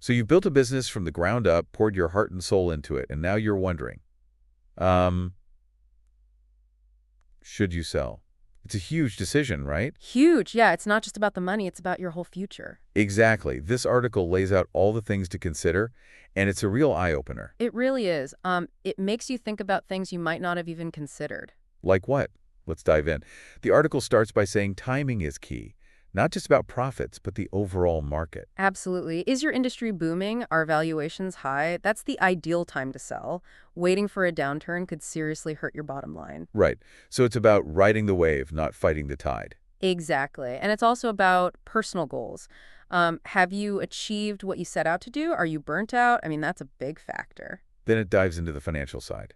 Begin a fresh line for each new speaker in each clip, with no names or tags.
So you've built a business from the ground up, poured your heart and soul into it, and now you're wondering, um, should you sell? It's a huge decision, right?
Huge. Yeah, it's not just about the money, it's about your whole future.
Exactly. This article lays out all the things to consider, and it's a real eye-opener.
It really is. It makes you think about things you might not have even considered.
Like what? Let's dive in. The article starts by saying timing is key, not just about profits, but the overall market.
Absolutely. Is your industry booming? Are valuations high? That's the ideal time to sell. Waiting for a downturn could seriously hurt your bottom line.
Right. So it's about riding the wave, not fighting the tide.
Exactly. And it's also about personal goals. Have you achieved what you set out to do? Are you burnt out? I mean, that's a big factor.
Then it dives into the financial side.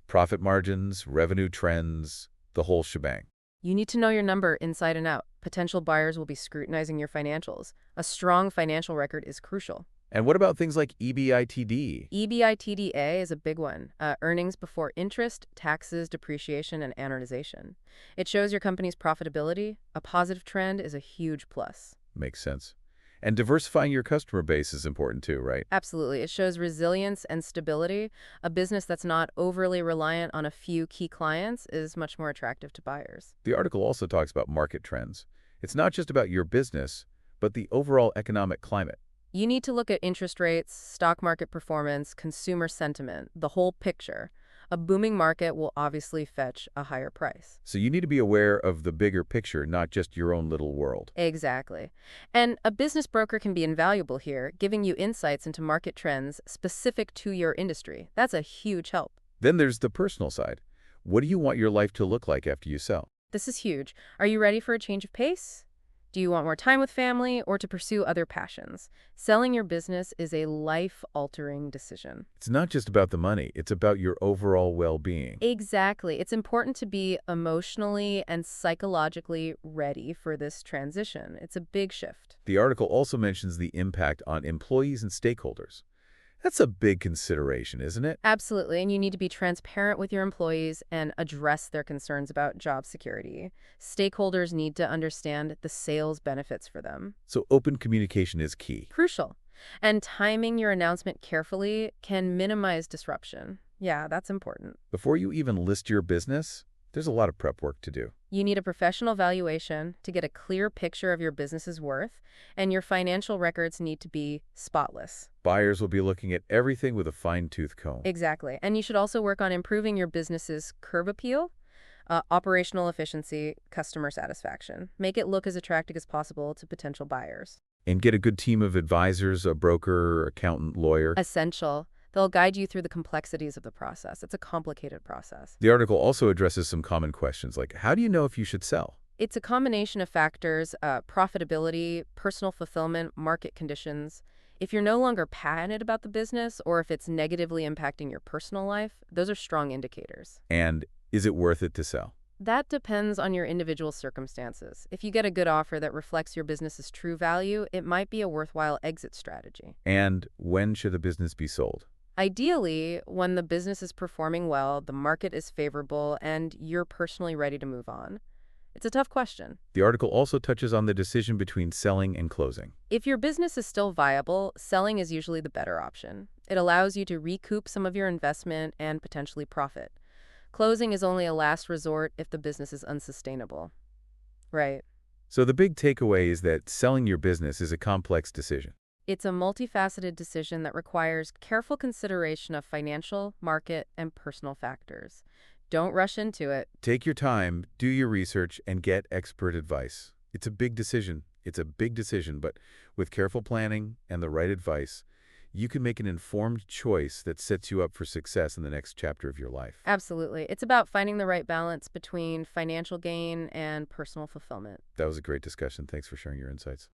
Profit margins, revenue trends, the whole shebang.
You need to know your number inside and out. Potential buyers will be scrutinizing your financials. A strong financial record is crucial.
And what about things like EBITDA?
EBITDA is a big one. Earnings before interest, taxes, depreciation, and amortization. It shows your company's profitability. A positive trend is a huge plus.
Makes sense. And diversifying your customer base is important too, right?
Absolutely. It shows resilience and stability. A business that's not overly reliant on a few key clients is much more attractive to buyers.
The article also talks about market trends. It's not just about your business, but the overall economic climate.
You need to look at interest rates, stock market performance, consumer sentiment, the whole picture. A booming market will obviously fetch a higher price.
So you need to be aware of the bigger picture, not just your own little world.
Exactly. And a business broker can be invaluable here, giving you insights into market trends specific to your industry. That's a huge help.
Then there's the personal side. What do you want your life to look like after you sell?
This is huge. Are you ready for a change of pace? Do you want more time with family or to pursue other passions? Selling your business is a life-altering decision.
It's not just about the money, it's about your overall well-being.
Exactly. It's important to be emotionally and psychologically ready for this transition. It's a big shift.
The article also mentions the impact on employees and stakeholders. That's a big consideration, isn't it?
Absolutely, and you need to be transparent with your employees and address their concerns about job security. Stakeholders need to understand the sales benefits for them.
So open communication is key.
Crucial. And timing your announcement carefully can minimize disruption. Yeah, that's important.
Before you even list your business, there's a lot of prep work to do.
You need a professional valuation to get a clear picture of your business's worth, and your financial records need to be spotless.
Buyers will be looking at everything with a fine-tooth comb.
Exactly. And you should also work on improving your business's curb appeal, operational efficiency, customer satisfaction. Make it look as attractive as possible to potential buyers.
And get a good team of advisors, a broker, accountant, lawyer.
Essential. They'll guide you through the complexities of the process. It's a complicated process.
The article also addresses some common questions like, how do you know if you should sell?
It's a combination of factors, profitability, personal fulfillment, market conditions. If you're no longer passionate about the business or if it's negatively impacting your personal life, those are strong indicators.
And is it worth it to sell?
That depends on your individual circumstances. If you get a good offer that reflects your business's true value, it might be a worthwhile exit strategy.
And when should a business be sold?
Ideally, when the business is performing well, the market is favorable, and you're personally ready to move on. It's a tough question.
The article also touches on the decision between selling and closing.
If your business is still viable, selling is usually the better option. It allows you to recoup some of your investment and potentially profit. Closing is only a last resort if the business is unsustainable. Right.
So the big takeaway is that selling your business is a complex decision.
It's a multifaceted decision that requires careful consideration of financial, market, and personal factors. Don't rush into it.
Take your time, do your research, and get expert advice. It's a big decision. But with careful planning and the right advice, you can make an informed choice that sets you up for success in the next chapter of your life.
Absolutely. It's about finding the right balance between financial gain and personal fulfillment.
That was a great discussion. Thanks for sharing your insights.